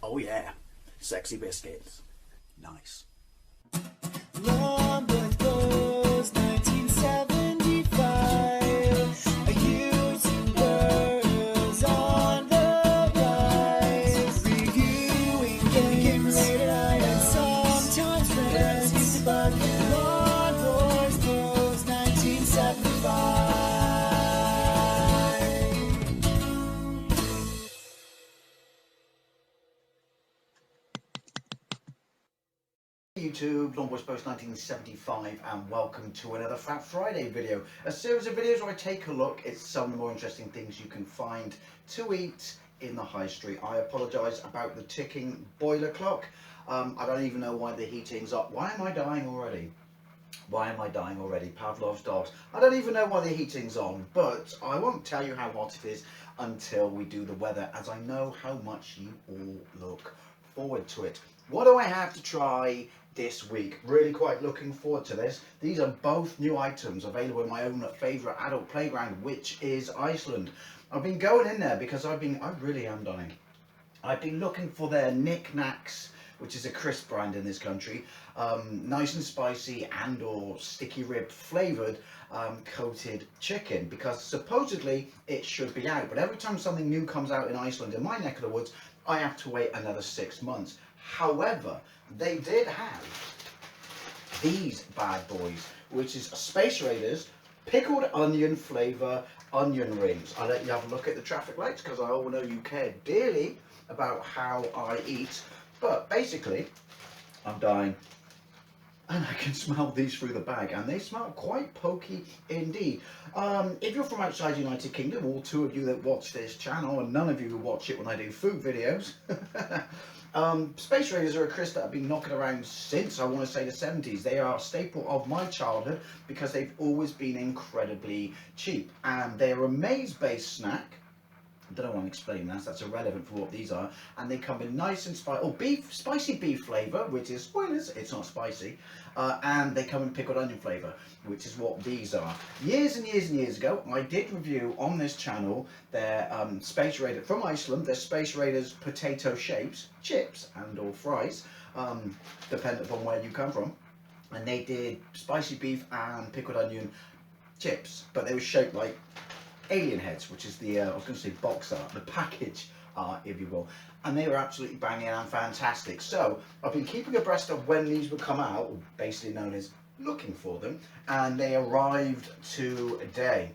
Oh yeah, sexy biscuits. Nice. Long was 1975. A YouTuber's on the rise. Reviewing games late at night and sometimes friends. But Long was 1975. YouTube, Long Post 1975, and welcome to another Fat Friday video. A series of videos where I take a look at some of the more interesting things you can find to eat in the high street. I apologise about the ticking boiler clock. I don't even know why the heating's up. Why am I dying already? Why am I dying already? Pavlov's dogs. I don't even know why the heating's on, but I won't tell you how hot it is until we do the weather, as I know how much you all look forward to it. What do I have to try this week? Really quite looking forward to this. These are both new items available in my own favourite adult playground, which is Iceland. I've been going in there because I really am dying. I've been looking for their knickknacks, which is a crisp brand in this country, nice and spicy and or sticky rib flavoured coated chicken, because supposedly it should be out, but every time something new comes out in Iceland, in my neck of the woods, I have to wait another 6 months. However, they did have these bad boys, which is Space Raiders pickled onion flavour onion rings. I'll let you have a look at the traffic lights because I all know you care dearly about how I eat. But basically, I'm dying, and I can smell these through the bag, and they smell quite pokey indeed. If you're from outside the United Kingdom, all two of you that watch this channel, and none of you who watch it when I do food videos, Space Raiders are a crisp that have been knocking around since, I want to say, the 70s. They are a staple of my childhood because they've always been incredibly cheap, and they're a maize-based snack. I don't know why I'm explaining that, that's irrelevant for what these are. And they come in nice and spicy beef flavour, which is, spoilers, it's not spicy. And they come in pickled onion flavour, which is what these are. Years and years and years ago, I did review on this channel their Space Raider from Iceland, their Space Raiders potato shapes, chips and or fries, depending upon where you come from. And they did spicy beef and pickled onion chips, but they were shaped like alien heads, which is the I was going to say box art, the package art, if you will, and they were absolutely banging and fantastic. So I've been keeping abreast of when these would come out, basically known as looking for them, and they arrived today.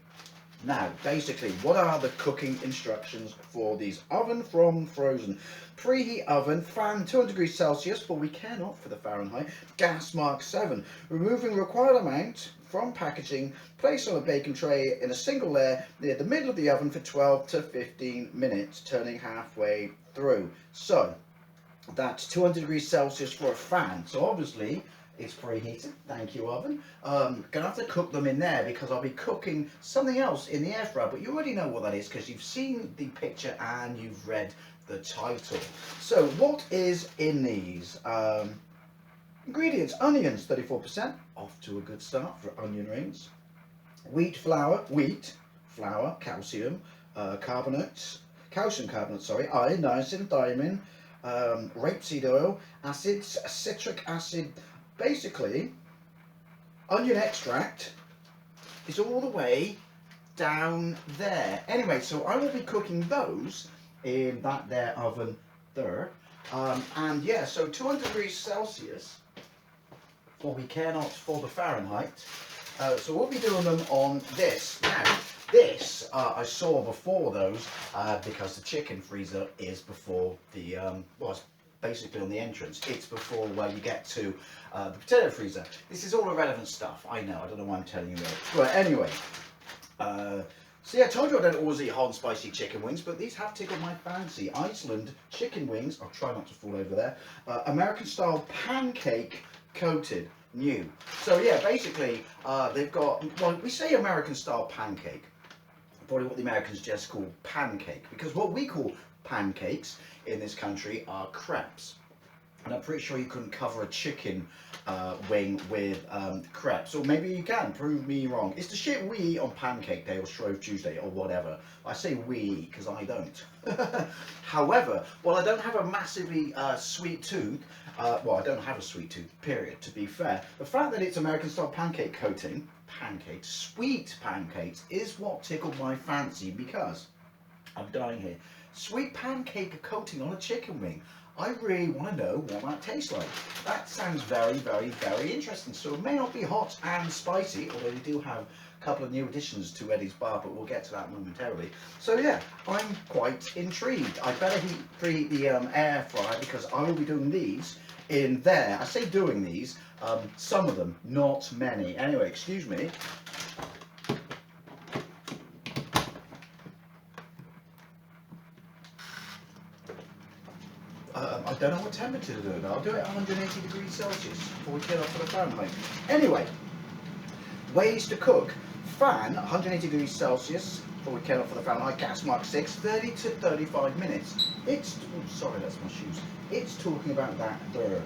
Now, basically, what are the cooking instructions for these? Oven from frozen. Preheat oven, fan 200 degrees Celsius, but we cannot for the Fahrenheit. Gas mark 7. Removing required amount from packaging. Place on a baking tray in a single layer near the middle of the oven for 12 to 15 minutes, turning halfway through. So, that's 200 degrees Celsius for a fan. So obviously, it's preheated, thank you oven. Gonna have to cook them in there because I'll be cooking something else in the air fryer, but you already know what that is because you've seen the picture and you've read the title. So what is in these? Ingredients: onions 34%, off to a good start for onion rings. Wheat flour, calcium carbonate, iron, niacin, thiamine, rapeseed oil, acids, citric acid. Basically, onion extract is all the way down there. Anyway, so I will be cooking those in that there oven there. And yeah, so 200 degrees Celsius, for we care not for the Fahrenheit. So we'll be doing them on this. Now, this I saw before those because the chicken freezer is before the, well, it's basically on the entrance. It's before where you get to the potato freezer. This is all irrelevant stuff, I know, I don't know why I'm telling you that. But anyway, so yeah, I told you I don't always eat hot and spicy chicken wings, but these have tickled my fancy. Iceland chicken wings, I'll try not to fall over there, American style pancake coated, new. So yeah, basically they've got, well, we say American style pancake, probably what the Americans just call pancake, because what we call pancakes in this country are crepes. and I'm pretty sure you couldn't cover a chicken wing with crepes, or maybe you can. Prove me wrong. It's the shit we eat on Pancake Day or Shrove Tuesday or whatever. I say we eat because I don't. However, while I don't have a massively sweet tooth, well, I don't have a sweet tooth, period, to be fair, the fact that it's American style pancake coating, sweet pancakes, is what tickled my fancy, because I'm dying here. Sweet pancake coating on a chicken wing. I really want to know what that tastes like. That sounds very, very, very interesting. So it may not be hot and spicy, although we do have a couple of new additions to Eddie's bar, but we'll get to that momentarily. So yeah, I'm quite intrigued. I better preheat the air fryer, because I will be doing these in there. I say doing these, some of them, not many. Anyway, excuse me. I don't know what temperature to do it. I'll do it at 180 degrees Celsius before we kill off for the Fahrenheit. Anyway, ways to cook. Fan, 180 degrees Celsius before we kill off for the Fahrenheit. Gas mark 6, 30 to 35 minutes. It's, oh, sorry, that's my shoes. It's talking about that there.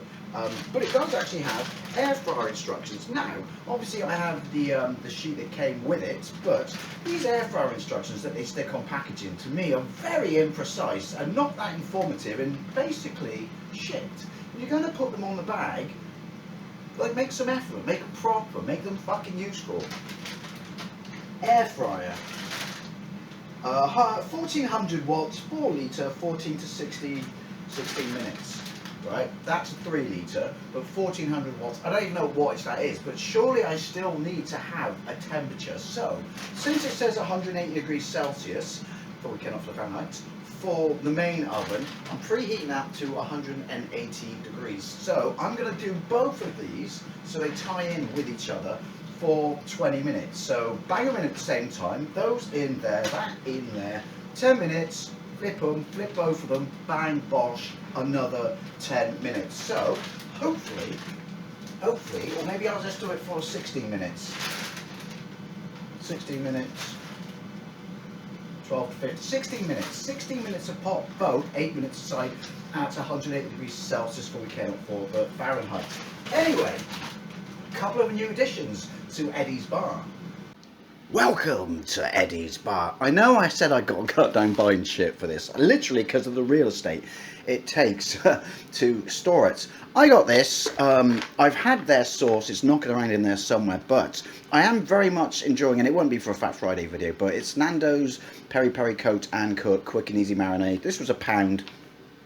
But it does actually have air fryer instructions. Now, obviously I have the sheet that came with it, but these air fryer instructions that they stick on packaging, to me, are very imprecise and not that informative, and basically shit. If you're going to put them on the bag, like, make some effort, make them proper, make them fucking useful. Air fryer. 1400 watts, 4 litre, 14 to 16 minutes. Right, that's a 3 litre, but 1400 watts. I don't even know what that is, but surely I still need to have a temperature. So, since it says 180 degrees Celsius, before we turn off the Fahrenheit, for the main oven, I'm preheating that to 180 degrees. So, I'm going to do both of these so they tie in with each other for 20 minutes. So, bang them in at the same time, those in there, that in there, 10 minutes. Flip them, flip both of them, bang, bosh, another 10 minutes. So, hopefully, or maybe I'll just do it for 16 minutes. 16 minutes, 12 to 15, 16 minutes. 16 minutes of pot, both, 8 minutes aside, at 180 degrees Celsius before we came up for the Fahrenheit. Anyway, a couple of new additions to Eddie's bar. Welcome to Eddie's bar. I know I said I got to cut down buying shit for this, literally because of the real estate it takes to store it. I got this, I've had their sauce, it's knocking around in there somewhere, but I am very much enjoying, and it won't be for a Fat Friday video, but it's Nando's Peri Peri Coat and Cook Quick and Easy Marinade. This was £1.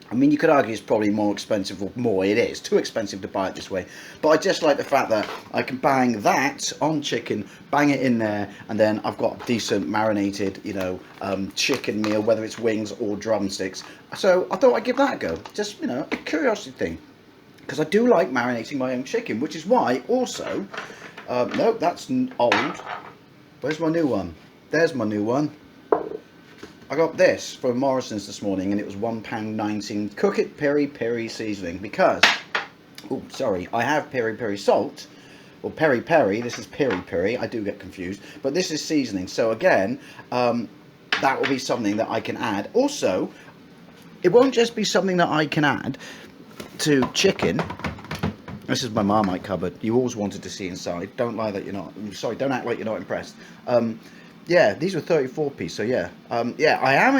I mean, you could argue it's probably more expensive, or more, it is too expensive to buy it this way, but I just like the fact that I can bang that on chicken, bang it in there, and then I've got a decent marinated, you know, chicken meal, whether it's wings or drumsticks. So I thought I'd give that a go, just, you know, a curiosity thing, because I do like marinating my own chicken, which is why also, no, that's old. Where's my new one? There's my new one. I got this from Morrison's this morning, and it was £1.19. Cook It Peri Peri seasoning, because, oh sorry, I have peri peri salt, or peri peri. This is peri peri. I do get confused, but this is seasoning. So again, that will be something that I can add. Also, it won't just be something that I can add to chicken. This is my Marmite cupboard. You always wanted to see inside. Don't lie that you're not. I'm sorry. Don't act like you're not impressed. Yeah, these were 34p, so yeah. Yeah, I am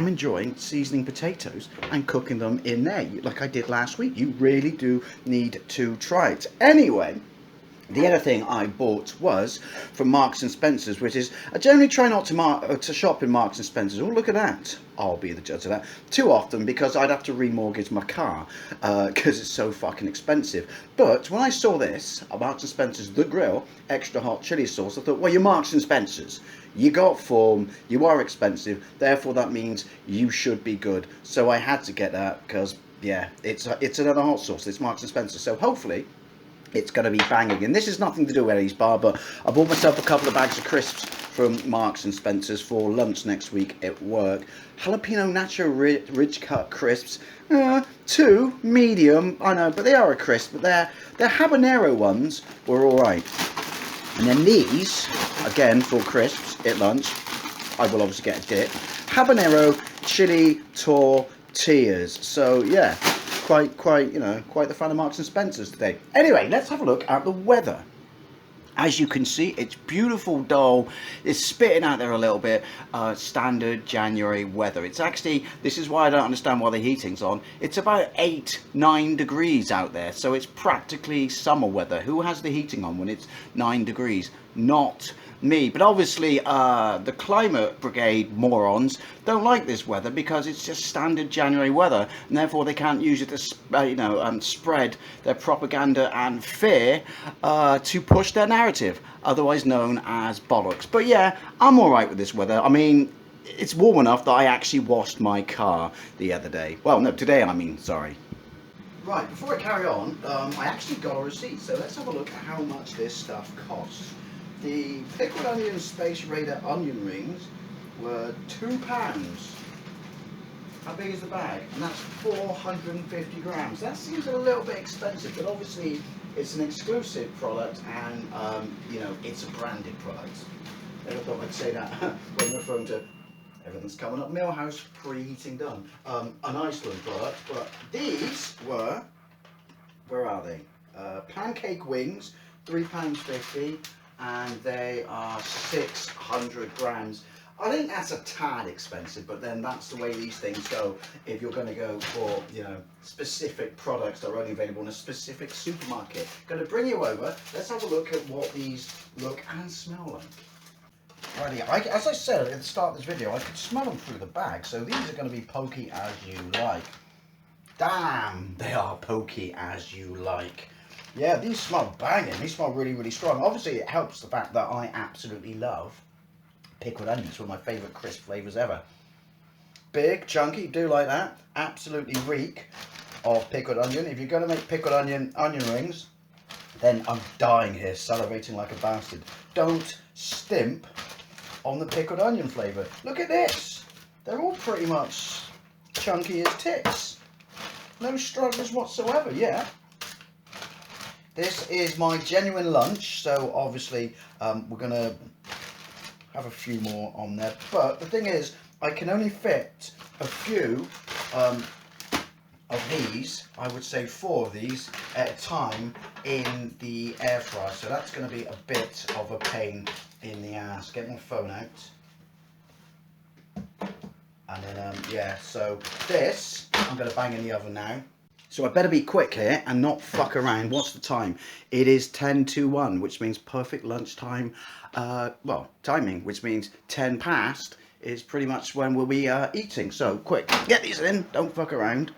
enjoying seasoning potatoes and cooking them in there, like I did last week. You really do need to try it. Anyway, the other thing I bought was from Marks and Spencer's, which is, I generally try not to shop in Marks and Spencer's. Oh, look at that. I'll be the judge of that. Too often, because I'd have to remortgage my car, because it's so fucking expensive. But when I saw this, Marks and Spencer's The Grill extra hot chili sauce, I thought, well, you're Marks and Spencer's. You got form, you are expensive, therefore that means you should be good. So I had to get that, because, yeah, it's another hot sauce. It's Marks and Spencer's. So hopefully it's going to be banging. And this is nothing to do with Eddie's bar, but I bought myself a couple of bags of crisps from Marks and Spencer's for lunch next week at work. Jalapeno nacho ridge cut crisps, 2 medium, I know, but they are a crisp, but their habanero ones were all right. And then these, again for crisps at lunch, I will obviously get a dip, habanero chili tortillas. So yeah, quite, you know, quite the fan of Marks and Spencer's today. Anyway, let's have a look at the weather. As you can see, it's beautiful, dull. It's spitting out there a little bit. Standard January weather. It's actually, this is why I don't understand why the heating's on. It's about 8-9 degrees out there, so it's practically summer weather. Who has the heating on when it's 9 degrees? Not me. But obviously the climate brigade morons don't like this weather because it's just standard January weather, and therefore they can't use it to spread their propaganda and fear to push their narrative, otherwise known as bollocks. But yeah, I'm all right with this weather. I mean, it's warm enough that I actually washed my car the other day. Well, no, today I mean, sorry. Right, before I carry on, I actually got a receipt, so let's have a look at how much this stuff costs. The Pickled Onion Space Raider onion rings were £2. How big is the bag? And that's 450 grams. That seems a little bit expensive, but obviously it's an exclusive product and, you know, it's a branded product. Never thought I'd say that when referring to everything's coming up Millhouse, preheating done. An Iceland product, but these were, where are they? Pancake wings, £3.50. And they are 600 grams. I think that's a tad expensive, but then that's the way these things go. If you're going to go for, you know, specific products that are only available in a specific supermarket. Going to bring you over. Let's have a look at what these look and smell like. Righty, as I said at the start of this video, I could smell them through the bag, so these are going to be pokey as you like. Damn, they are pokey as you like. Yeah, these smell banging. These smell really, really strong. Obviously, it helps the fact that I absolutely love pickled onions. One of my favourite crisp flavours ever. Big, chunky, do like that. Absolutely reek of pickled onion. If you're going to make pickled onion rings, then I'm dying here, salivating like a bastard. Don't stimp on the pickled onion flavour. Look at this. They're all pretty much chunky as tits. No struggles whatsoever, yeah. This is my genuine lunch, so obviously we're going to have a few more on there. But the thing is, I can only fit a few of these, I would say 4 of these at a time in the air fryer. So that's going to be a bit of a pain in the ass. Get my phone out. And then, yeah, so this, I'm going to bang in the oven now. So I better be quick here and not fuck around. What's the time? It is 10 to 1, which means perfect lunchtime. Well, timing, which means 10 past is pretty much when we'll be eating. So quick, get these in, don't fuck around.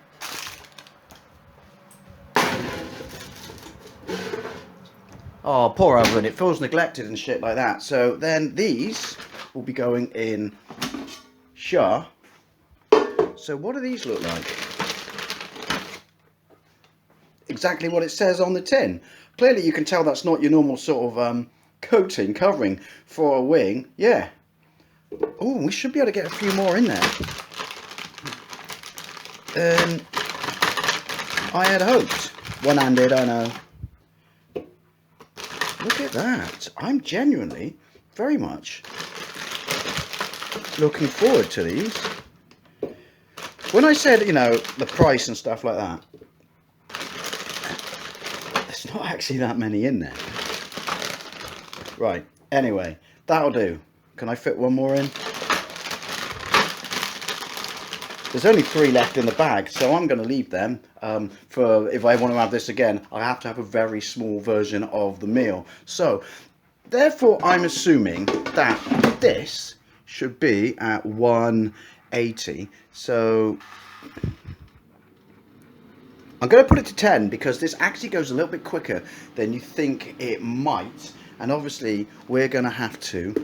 Oh, poor oven, it feels neglected and shit like that. So then these will be going in sure. So what do these look like? Exactly what it says on the tin. Clearly you can tell that's not your normal sort of covering for a wing. Yeah. Oh, we should be able to get a few more in there. I had hoped. One-handed, I know. Look at that. I'm genuinely very much looking forward to these. When I said, you know, the price and stuff like that, there's not actually that many in there. Right, anyway, that'll do. Can I fit one more in? There's only 3 left in the bag, so I'm going to leave them for if I want to have this again. I have to have a very small version of the meal. So, therefore, I'm assuming that this should be at 180. So, I'm going to put it to 10 because this actually goes a little bit quicker than you think it might. And obviously, we're going to have to,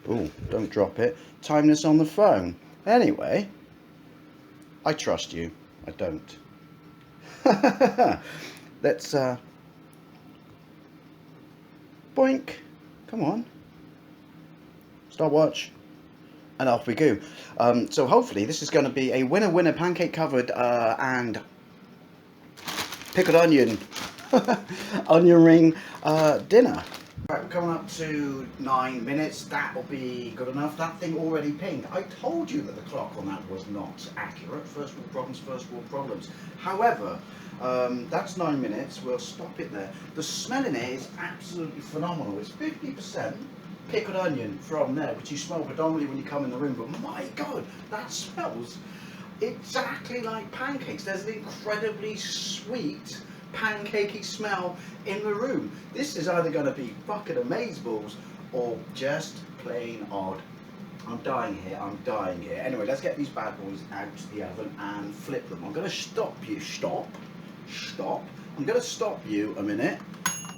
oh, don't drop it, time this on the phone. Anyway, I trust you. I don't. Let's, boink. Come on. Stopwatch. And off we go. So hopefully this is going to be a winner pancake covered and pickled onion onion ring dinner. Right, we're coming up to 9 minutes. That'll be good enough. That thing already pinged. I told you that the clock on that was not accurate. First world problems, first world problems. However, that's 9 minutes. We'll stop it there. The smell in it is absolutely phenomenal. It's 50% pickled onion from there, which you smell predominantly when you come in the room. But my God, that smells exactly like pancakes. There's an incredibly sweet pancakey smell in the room. This is either going to be fucking amazeballs or just plain odd. I'm dying here, I'm dying here. Anyway, let's get these bad boys out of the oven and flip them. I'm going to stop you, stop. I'm going to stop you a minute.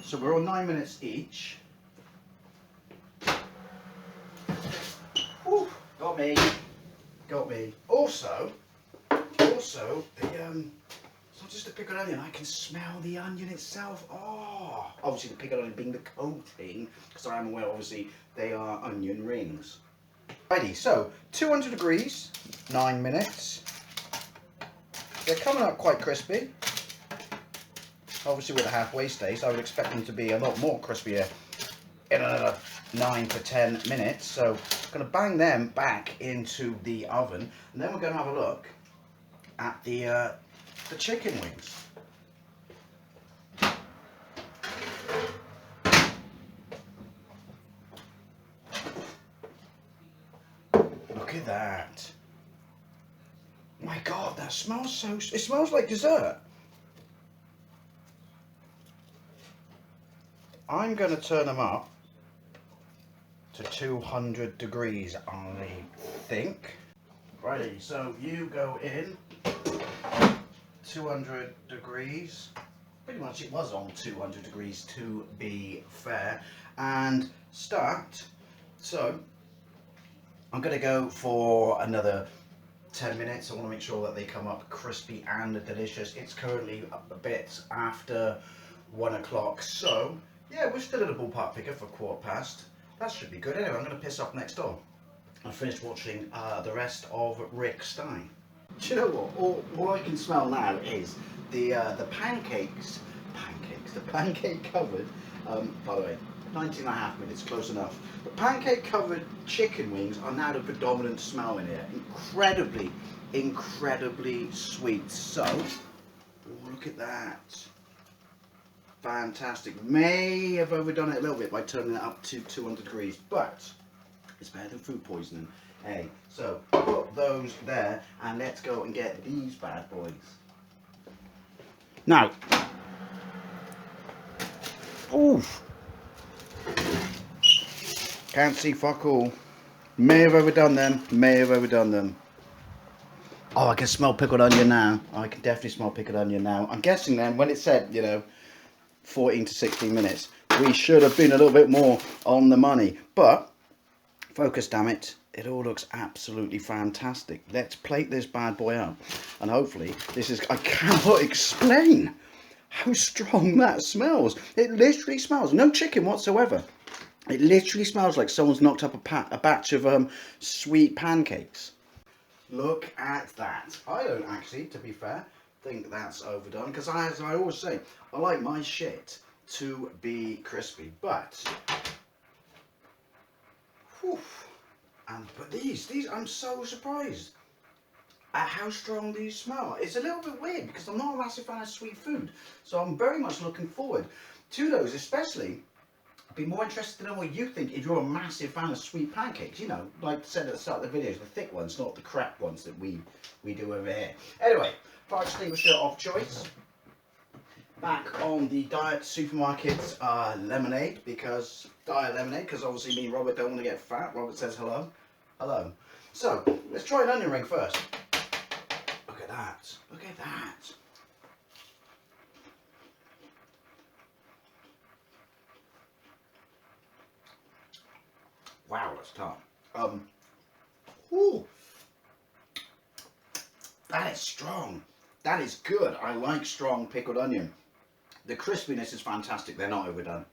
So we're on 9 minutes each. Whew, got me. Also, the it's not just a pickled onion, I can smell the onion itself. Oh, obviously the pickled onion being the coating, because I am aware, obviously, they are onion rings. Righty, so 200 degrees, 9 minutes. They're coming up quite crispy. Obviously with a halfway stage, I would expect them to be a lot more crispier in another 9 to 10 minutes. So I'm going to bang them back into the oven, and then we're going to have a look at the chicken wings. Look at that. My God, that smells so... It smells like dessert. I'm going to turn them up to 200 degrees, I think. Righty, so you go in 200 degrees. Pretty much it was on 200 degrees to be fair. And start. So I'm going to go for another 10 minutes. I want to make sure that they come up crispy and delicious. It's currently a bit after 1 o'clock. So yeah, we're still at a ballpark figure for 1/4 That should be good. Anyway, I'm going to piss off next door. I finished watching the rest of Rick Stein. Do you know what? All I can smell now is the pancakes. The pancake covered. By the way, 19.5 minutes, close enough. The pancake covered chicken wings are now the predominant smell in here. Incredibly sweet. So, look at that. Fantastic. May have overdone it a little bit by turning it up to 200 degrees, but it's better than food poisoning. Hey, so put those there and let's go and get these bad boys. Now, oof. Can't see fuck all. May have overdone them. Oh, I can smell pickled onion now. I can definitely smell pickled onion now. I'm guessing then, when it said, you know, 14 to 16 minutes, we should have been a little bit more on the money. But, focus damn it, it all looks absolutely fantastic. Let's plate this bad boy up. And hopefully, this is, I cannot explain how strong that smells. It literally smells, no chicken whatsoever. It literally smells like someone's knocked up a batch of sweet pancakes. Look at that. I don't actually, to be fair, think that's overdone, because as I always say, I like my shit to be crispy, but whew, but these I'm so surprised at how strong these smell. It's a little bit weird because I'm not a massive fan of sweet food, so I'm very much looking forward to those. Especially, I'd be more interested to know what you think if you're a massive fan of sweet pancakes. You know, like I said at the start of the videos, the thick ones, not the crap ones that we do over here. Anyway, fire extinguisher of choice. Back on the Diet Supermarket lemonade, because obviously me and Robert don't want to get fat. Robert says hello. Hello. So, let's try an onion ring first. Look at that. Look at that. Wow, that's tough. Whew. That is strong. That is good. I like strong pickled onion. The crispiness is fantastic. They're not overdone.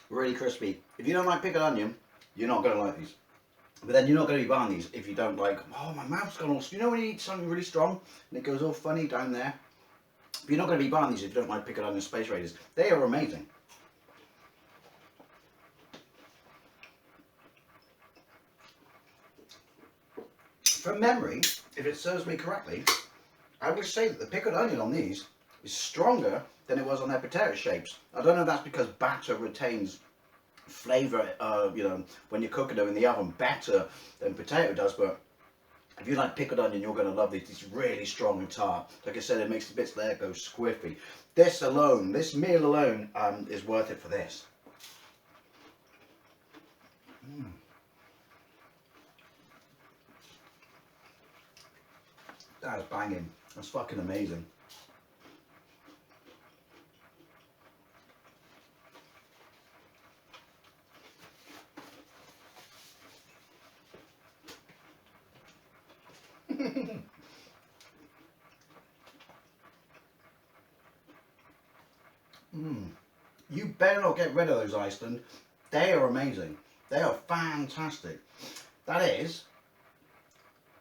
Really crispy. If you don't like pickled onion, you're not going to like these. But then you're not going to be buying these if you don't like, oh, my mouth's gone all, you know when you eat something really strong and it goes all funny down there? But you're not going to be buying these if you don't like Pickled Onion Space Raiders. They are amazing. From memory, if it serves me correctly, I would say that the pickled onion on these is stronger than it was on their potato shapes. I don't know if that's because batter retains flavour, you know, when you're cooking them in the oven better than potato does, but if you like pickled onion, you're going to love these. It's really strong and tart. Like I said, it makes the bits there go squiffy. This alone, this meal alone, is worth it for this. That is banging. That's fucking amazing. You better not get rid of those, Iceland. They are amazing. They are fantastic. That is,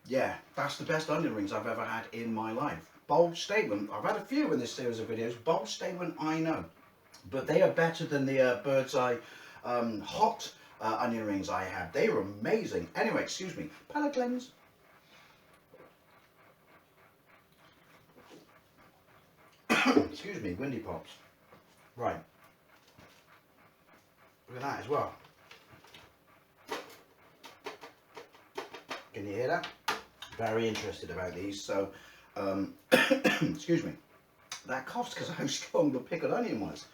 yeah, that's the best onion rings I've ever had in my life. Bold statement. I've had a few in this series of videos. Bold statement, I know. But they are better than the Bird's Eye hot onion rings I had. They are amazing. Anyway, excuse me. Palate cleanse. Excuse me, windy pops. Right. Look at that as well. Can you hear that? Very interested about these. So, excuse me. That cough's because of how strong the pickled onion was.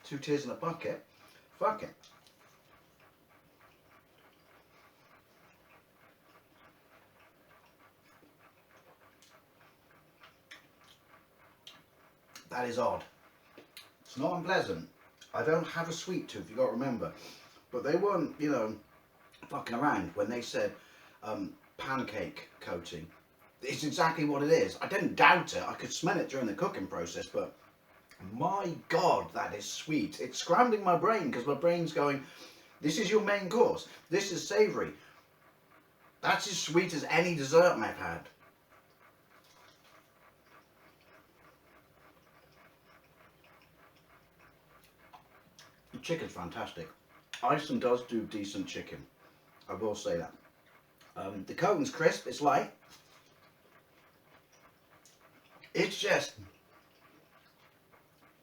2 tears in a bucket. Fuck it. That is odd. It's not unpleasant. I don't have a sweet tooth, you got to remember. But they weren't, you know, fucking around when they said pancake coating. It's exactly what it is. I didn't doubt it. I could smell it during the cooking process, but my God, that is sweet. It's scrambling my brain because my brain's going, this is your main course. This is savoury. That's as sweet as any dessert I've had. The chicken's fantastic. Iceland does do decent chicken. I will say that. The coating's crisp. It's light. It's just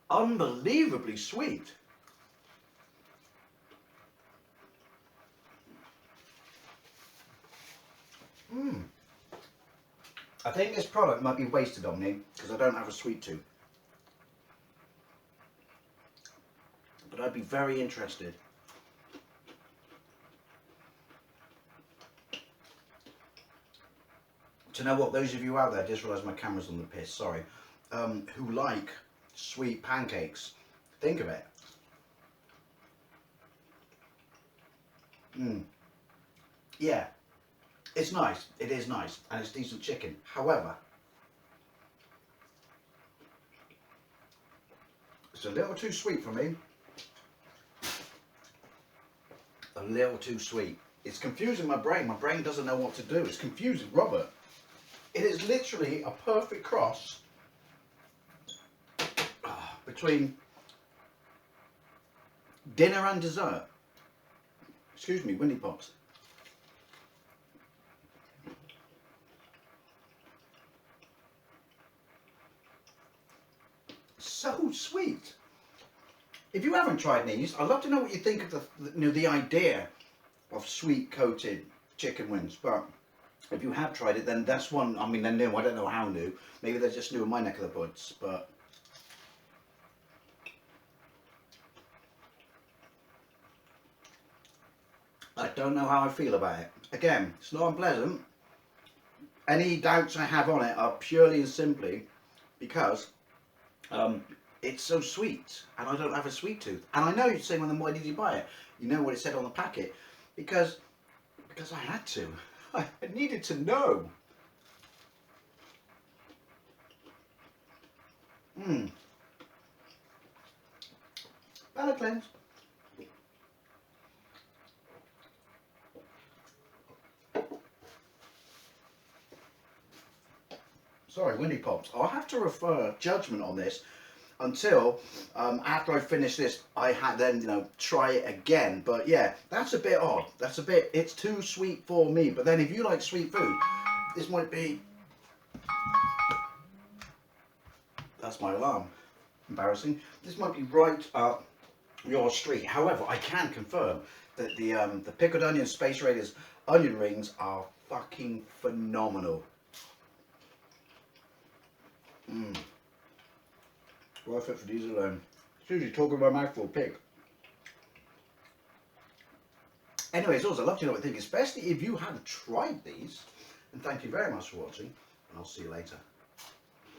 unbelievably sweet. I think this product might be wasted on me because I don't have a sweet tooth. But I'd be very interested. To know what those of you out there, I just realised my camera's on the piss, sorry, who like sweet pancakes, think of it. Yeah, it's nice, it is nice, and it's decent chicken. However, it's a little too sweet for me. A little too sweet. It's confusing my brain. My brain doesn't know what to do. It's confusing Robert. It is literally a perfect cross between dinner and dessert. Excuse me, windy pops. So sweet. If you haven't tried these, I'd love to know what you think of the idea of sweet coated chicken wings. But if you have tried it, then that's one. I mean, they're new. I don't know how new. Maybe they're just new in my neck of the woods. But I don't know how I feel about it. Again, it's not unpleasant. Any doubts I have on it are purely and simply because it's so sweet, and I don't have a sweet tooth. And I know you're saying, well, then why did you buy it? You know what it said on the packet. Because I had to. I needed to know. Palate cleanse. Sorry, Windy Pops. I'll have to refer judgment on this until after I finish this. I had then, you know, try it again. But yeah, that's a bit odd. That's a bit. It's too sweet for me. But then, if you like sweet food, this might be. That's my alarm. Embarrassing. This might be right up your street. However, I can confirm that the pickled onion Space Raiders onion rings are fucking phenomenal. Worth it for these alone. Seriously, talking about my mouthful pig. Anyways, also, I'd love to know what you think, especially if you haven't tried these. And thank you very much for watching, and I'll see you later.